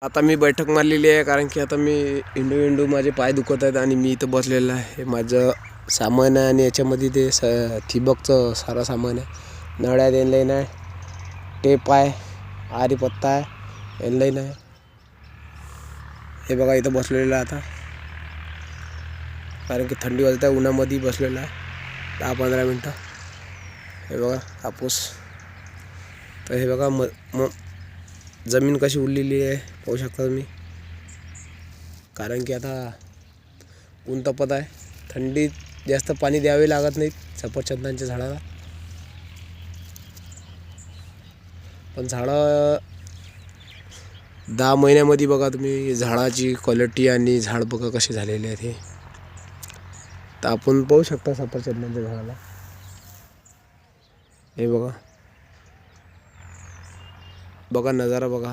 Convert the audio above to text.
आता मी बैठक मारलेली आहे, कारण की आता मी इंडू माझे पाय दुखत आहेत आणि मी इथं बसलेलं आहे. माझं सामान आहे आणि याच्यामध्ये ते ठिबकचं सारं सामान आहे. नळ्या एनलाईन आहे, टेप आहे, आरी पत्ता आहे, एनलाईन आहे. हे बघा इथं बसलेलं आहे आता, कारण की थंडी वाजते. उन्हामध्ये बसलेलं आहे 10-15 मिनटं. हे बघा कापूस. तर हे बघा जमीन कशी उरलेली आहे पाहू शकता तुम्ही, कारण की आता ऊन तपत आहे. थंडीत जास्त पाणी द्यावे लागत नाहीत सफरचंदांच्या झाडाला, पण झाडं 10 महिन्यामध्ये बघा तुम्ही झाडाची क्वालिटी आणि झाड बघा कसे झालेले आहेत. हे तर आपण पाहू शकता सफरचंदांच्या झाडाला. हे बघा नजारा बघा.